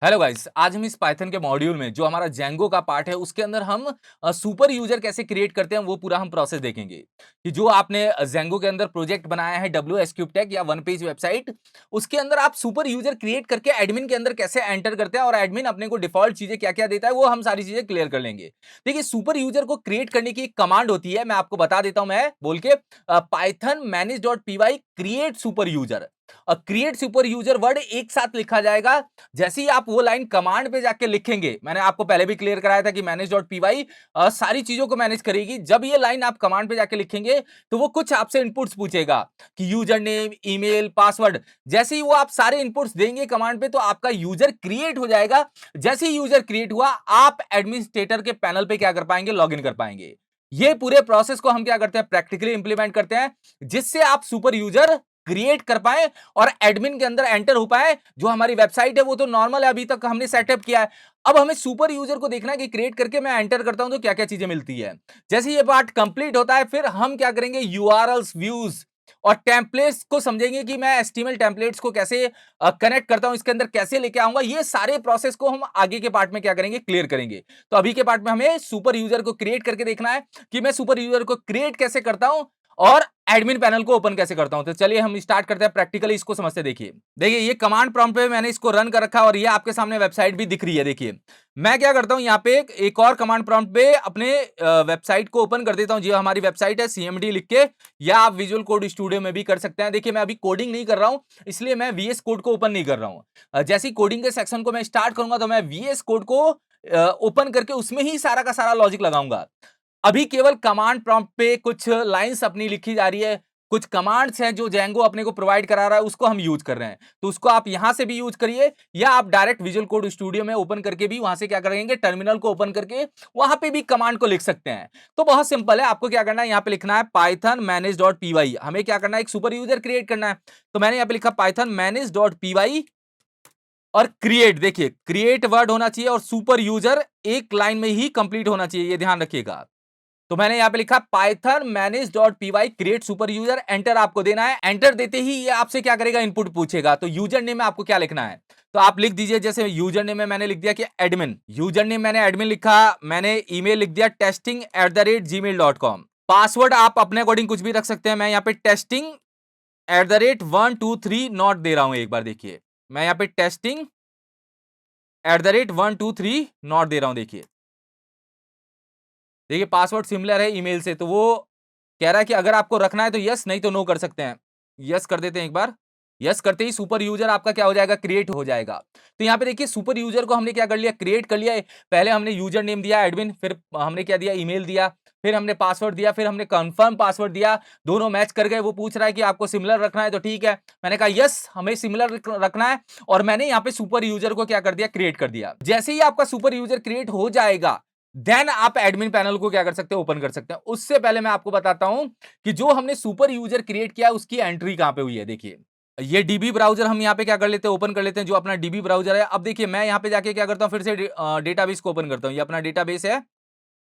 Hello guys, आज हम इस पाइथन के मॉड्यूल में जो हमारा जेंगो का पार्ट है उसके अंदर हम सुपर यूजर कैसे क्रिएट करते हैं वो पूरा हम प्रोसेस देखेंगे कि जो आपने जेंगो के अंदर प्रोजेक्ट बनाया है WS क्यूब टेक या वन पेज वेबसाइट, उसके अंदर आप सुपर यूजर क्रिएट करके एडमिन के अंदर कैसे एंटर करते हैं और एडमिन अपने को डिफॉल्ट चीजें क्या क्या देता है वो हम सारी चीजें क्लियर कर लेंगे। देखिए, सुपर यूजर को क्रिएट करने की एक कमांड होती है, मैं आपको बता देता हूं, मैं बोल के Python manage.py create super user. Create super user word एक साथ लिखा जाएगा। जैसे ही आप वो लाइन कमांड पे जाके लिखेंगे, मैंने आपको पहले भी क्लियर कराया था कि manage.py सारी चीजों को मैनेज करेगी। जब ये लाइन आप कमांड पे जाके लिखेंगे तो वो कुछ आपसे इनपुट्स पूछेगा कि यूजर नेम, ईमेल, पासवर्ड। जैसे ही वो आप सारे इनपुट्स देंगे कमांड पे तो आपका यूजर क्रिएट हो जाएगा। जैसे ही यूजर क्रिएट हुआ, आप एडमिनिस्ट्रेटर के पैनल पे क्या कर पाएंगे, लॉग इन कर पाएंगे। ये पूरे प्रोसेस को हम क्या करते हैं, प्रैक्टिकली इंप्लीमेंट करते हैं, जिससे आप सुपर यूजर क्रिएट कर पाए और एडमिन के अंदर एंटर हो पाए। जो हमारी वेबसाइट है वो तो नॉर्मल है, अभी तक हमने सेटअप किया है। अब हमें सुपर यूजर को देखना है कि क्रिएट करके मैं एंटर करता हूं तो क्या क्या चीजें मिलती है। जैसे ये पार्ट कंप्लीट होता है, फिर हम क्या करेंगे, यूआरएल्स, व्यूज और टेम्पलेट्स को समझेंगे कि मैं एचटीएमएल टेम्पलेट्स को कैसे कनेक्ट करता हूं, इसके अंदर कैसे लेके आऊंगा। ये सारे प्रोसेस को हम आगे के पार्ट में क्या करेंगे, क्लियर करेंगे। तो अभी के पार्ट में हमें सुपर यूजर को क्रिएट करके देखना है कि मैं सुपर यूजर को क्रिएट कैसे करता हूं और एडमिन पैनल को ओपन कैसे करता हूं। तो चलिए हम स्टार्ट करते हैं, प्रैक्टिकली इसको समझते। देखिए देखिए, ये कमांड प्रॉम्प्ट पे मैंने इसको रन कर रखा है और ये आपके सामने वेबसाइट भी दिख रही है। देखिए मैं क्या करता हूं, यहाँ पे एक और कमांड प्रॉम्प्ट पे अपने वेबसाइट को ओपन कर देता हूं। जो हमारी वेबसाइट है CMD लिख के, या आप विजुअल कोड स्टूडियो में भी कर सकते हैं। देखिए मैं अभी कोडिंग नहीं कर रहा हूं, इसलिए मैं VS कोड को ओपन नहीं कर रहा हूं। जैसे ही कोडिंग के सेक्शन को मैं स्टार्ट करूंगा तो मैं VS कोड को ओपन करके उसमें ही सारा का सारा लॉजिक लगाऊंगा। अभी केवल कमांड प्रॉम्प्ट पे कुछ लाइंस अपनी लिखी जा रही है, कुछ कमांड्स हैं जो जेंगो अपने को प्रोवाइड करा रहा है, उसको हम यूज कर रहे हैं। तो उसको आप यहां से भी यूज करिए, या आप डायरेक्ट विजुअल कोड स्टूडियो में ओपन करके भी वहां से क्या करेंगे, टर्मिनल को ओपन करके वहां पे भी कमांड को लिख सकते हैं। तो बहुत सिंपल है, आपको क्या करना है, यहाँ पे लिखना है पाइथन manage.py। हमें क्या करना है, एक सुपर यूजर क्रिएट करना है। तो मैंने यहाँ पे लिखा पाइथन manage.py और क्रिएट। देखिए क्रिएट वर्ड होना चाहिए और सुपर यूजर एक लाइन में ही कंप्लीट होना चाहिए, ये ध्यान रखिएगा। तो मैंने यहां पे लिखा Python manage.py create super user, enter आपको देना है। एंटर देते ही ये आपसे क्या करेगा, इनपुट पूछेगा। तो यूजर नेम में आपको क्या लिखना है, तो आप लिख दीजिए। जैसे यूजर नेम में मैंने लिख दिया कि एडमिन, यूजर नेम मैंने एडमिन लिखा। मैंने ईमेल लिख दिया testing@gmail.com। पासवर्ड आप अपने अकॉर्डिंग कुछ भी रख सकते हैं। मैं यहाँ पे testing@123 नॉट दे रहा हूं। एक बार देखिए, मैं यहाँ पे testing@123 नॉट दे रहा हूं। देखिए देखिए पासवर्ड सिमिलर है ईमेल से, तो वो कह रहा है कि अगर आपको रखना है तो यस, नहीं तो नो कर सकते हैं। यस कर देते हैं एक बार। यस करते ही सुपर यूजर आपका क्या हो जाएगा, क्रिएट हो जाएगा। तो यहाँ पे देखिए सुपर यूजर को हमने क्या कर लिया, क्रिएट कर लिया। पहले हमने यूजर नेम दिया एडमिन, फिर हमने क्या दिया, ईमेल दिया, फिर हमने पासवर्ड दिया, फिर हमने कंफर्म पासवर्ड दिया। दोनों मैच कर गए। वो पूछ रहा है कि आपको सिमिलर रखना है, तो ठीक है। मैंने कहा यस, हमें सिमिलर रखना है और मैंने यहाँ पे सुपर यूजर को क्या कर दिया, क्रिएट कर दिया। जैसे ही आपका सुपर यूजर क्रिएट हो जाएगा, देन आप एडमिन पैनल को क्या कर सकते हैं, ओपन कर सकते हैं। उससे पहले मैं आपको बताता हूं कि जो हमने सुपर यूजर क्रिएट किया उसकी एंट्री कहां पे हुई है। देखिए ये डीबी ब्राउजर हम यहां पे क्या कर लेते हैं, ओपन कर लेते हैं, जो अपना डीबी ब्राउजर है। अब देखिए मैं यहां पे जाके क्या करता हूं, फिर से डेटाबेस को ओपन करता हूं। ये अपना डेटाबेस है।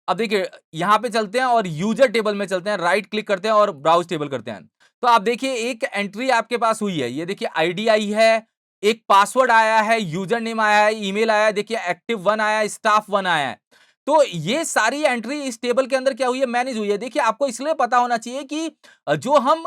अब देखिए यहां पे चलते हैं और यूजर टेबल में चलते हैं, राइट क्लिक करते हैं और ब्राउज टेबल करते हैं। तो आप देखिए एक एंट्री आपके पास हुई है। ये देखिए आईडी आई है, एक पासवर्ड आया है, यूजर नेम आया है, ईमेल आया है, देखिए एक्टिव 1 आया है, स्टाफ 1 आया है। तो ये सारी एंट्री इस टेबल के अंदर क्या हुई है, मैनेज हुई है। देखिए आपको इसलिए पता होना चाहिए कि जो हम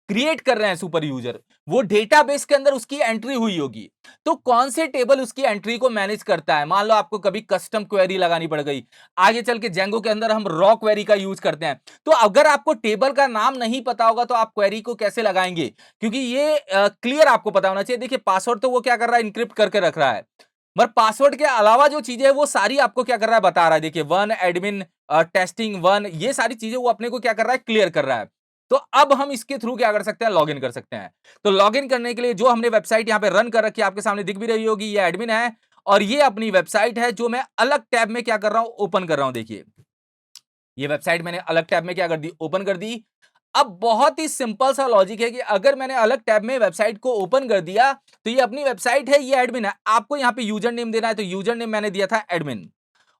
क्रिएट कर रहे हैं सुपर यूजर, वो डेटाबेस के अंदर उसकी एंट्री हुई होगी। तो कौन से टेबल उसकी एंट्री को मैनेज करता है। मान लो आपको कभी कस्टम क्वेरी लगानी पड़ गई, आगे चल के जेंगो के अंदर हम रॉ क्वेरी का यूज करते हैं। तो अगर आपको टेबल का नाम नहीं पता होगा तो आप क्वेरी को कैसे लगाएंगे, क्योंकि ये क्लियर आपको पता होना चाहिए। देखिए पासवर्ड तो वो क्या कर रहा है, इंक्रिप्ट करके रख रहा है, मगर पासवर्ड के अलावा जो चीजें है वो सारी आपको क्या कर रहा है, बता रहा है। देखिए 1 एडमिन, testing 1, ये सारी चीजें वो अपने को क्या कर रहा है, क्लियर कर रहा है। तो अब हम इसके थ्रू क्या कर सकते हैं, लॉगिन कर सकते हैं। तो लॉगिन करने के लिए जो हमने वेबसाइट यहाँ पे रन कर रखी है, आपके सामने दिख भी रही होगी, ये एडमिन है और ये अपनी वेबसाइट है जो मैं अलग टैब में क्या कर रहा हूं, ओपन कर रहा हूं। देखिए ये वेबसाइट मैंने अलग टैब में क्या कर दी, ओपन कर दी। अब बहुत ही सिंपल सा लॉजिक है कि अगर मैंने अलग टैब में वेबसाइट को ओपन कर दिया तो ये अपनी वेबसाइट है, ये एडमिन है। आपको यहाँ पे यूजर नेम देना है, तो यूजर नेम मैंने दिया था एडमिन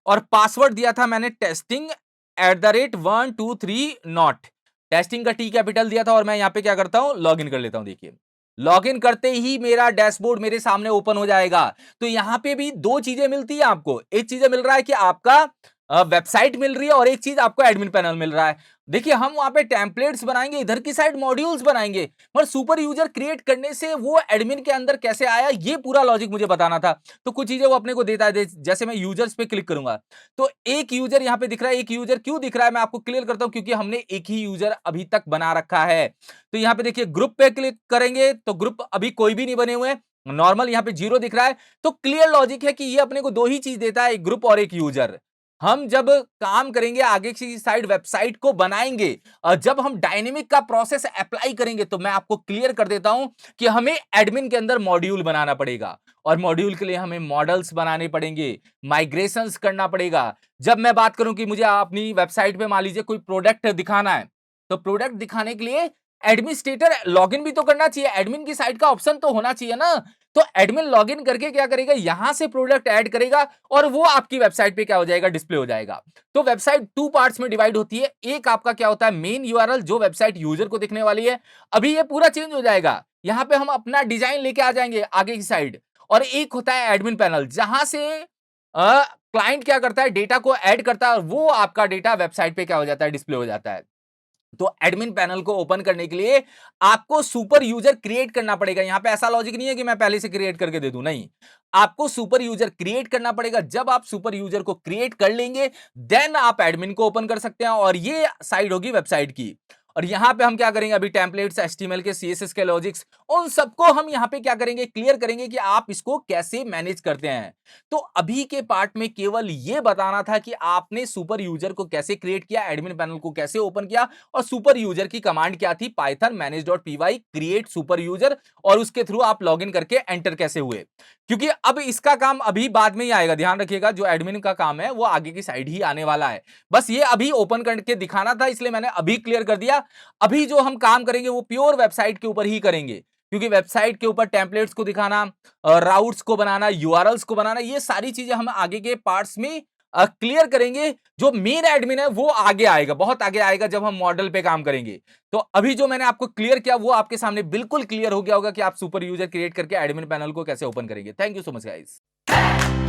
और पासवर्ड दिया था मैंने testing@123 नॉट। टेस्टिंग का टी कैपिटल दिया था और मैं यहाँ पे क्या करता हूं, लॉग इन कर लेता हूं। देखिए लॉगिन करते ही मेरा डैशबोर्ड मेरे सामने ओपन हो जाएगा। तो यहां पे भी दो चीजें मिलती है आपको, एक चीजें मिल रहा है कि आपका वेबसाइट मिल रही है और एक चीज आपको एडमिन पैनल मिल रहा है। देखिए हम वहां पे टेम्पलेट्स बनाएंगे, इधर की साइड मॉड्यूल्स बनाएंगे, पर सुपर यूजर क्रिएट करने से वो एडमिन के अंदर कैसे आया, ये पूरा लॉजिक मुझे बताना था। तो कुछ चीजें वो अपने को देता है, जैसे मैं यूजर्स पे क्लिक करूंगा तो एक यूजर यहां पे दिख रहा है। एक यूजर क्यों दिख रहा है मैं आपको क्लियर करता हूं, क्योंकि हमने एक ही यूजर अभी तक बना रखा है। तो यहां पे देखिए ग्रुप पे क्लिक करेंगे तो ग्रुप अभी कोई भी नहीं बने हुए, नॉर्मल यहां पे 0 दिख रहा है। तो क्लियर लॉजिक है कि ये अपने को दो ही चीज देता है, एक ग्रुप और एक यूजर। हम जब काम करेंगे आगे की साइड वेबसाइट को बनाएंगे, जब हम डायनेमिक का प्रोसेस अप्लाई करेंगे, तो मैं आपको क्लियर कर देता हूं कि हमें एडमिन के अंदर मॉड्यूल बनाना पड़ेगा और मॉड्यूल के लिए हमें मॉडल्स बनाने पड़ेंगे, माइग्रेशंस करना पड़ेगा। जब मैं बात करूं कि मुझे अपनी वेबसाइट पे मान लीजिए कोई प्रोडक्ट दिखाना है, तो प्रोडक्ट दिखाने के लिए एडमिनिस्ट्रेटर लॉगिन भी तो करना चाहिए, एडमिन की साइट का ऑप्शन तो होना चाहिए ना। तो एडमिन लॉगिन करके क्या करेगा, यहां से प्रोडक्ट ऐड करेगा और वो आपकी वेबसाइट पे क्या हो जाएगा, डिस्प्ले हो जाएगा। तो वेबसाइट टू पार्ट्स में डिवाइड होती है। एक आपका क्या होता है, मेन यूआरएल जो वेबसाइट यूजर को दिखने वाली है, अभी ये पूरा चेंज हो जाएगा। यहां पे हम अपना डिजाइन लेके आ जाएंगे आगे की साइड। और एक होता है एडमिन पैनल, जहां से क्लाइंट क्या करता है, डेटा को ऐड करता है और वो आपका डेटा वेबसाइट पे क्या हो जाता है, डिस्प्ले हो जाता है। तो एडमिन पैनल को ओपन करने के लिए आपको सुपर यूजर क्रिएट करना पड़ेगा। यहां पे ऐसा लॉजिक नहीं है कि मैं पहले से क्रिएट करके दे दूं, नहीं, आपको सुपर यूजर क्रिएट करना पड़ेगा। जब आप सुपर यूजर को क्रिएट कर लेंगे, देन आप एडमिन को ओपन कर सकते हैं और ये साइड होगी वेबसाइट की। और यहां पे हम क्या करेंगे, अभी टेम्पलेट्स, एचटीएमएल के, सीएसएस के लॉजिक्स, उन सबको हम यहां पे क्या करेंगे, क्लियर करेंगे कि आप इसको कैसे मैनेज करते हैं। तो अभी के पार्ट में केवल ये बताना था कि आपने सुपर यूजर को कैसे क्रिएट किया, एडमिन पैनल को कैसे ओपन किया और सुपर यूजर की कमांड क्या थी, Python manage.py create super user, और उसके थ्रू आप लॉगिन करके एंटर कैसे हुए। क्योंकि अब इसका काम अभी बाद में ही आएगा, ध्यान रखिएगा, जो एडमिन का काम है वो आगे की साइड ही आने वाला है। बस ये अभी ओपन करके दिखाना था, इसलिए मैंने अभी क्लियर कर दिया। अभी जो हम काम करेंगे वो प्योर वेबसाइट के ऊपर ही करेंगे, क्योंकि वेबसाइट के ऊपर टेम्पलेट्स को दिखाना, राउट्स को बनाना, यूआरएल्स को बनाना, ये सारी चीजें हम आगे के पार्ट्स में क्लियर करेंगे। जो मेन एडमिन है वो आगे आएगा, बहुत आगे आएगा, जब हम मॉडल पे काम करेंगे। तो अभी जो मैंने आपको क्लियर किया वो आपके सामने बिल्कुल क्लियर हो गया होगा कि आप सुपर यूजर क्रिएट करके एडमिन पैनल को कैसे ओपन करेंगे। Thank you so much guys.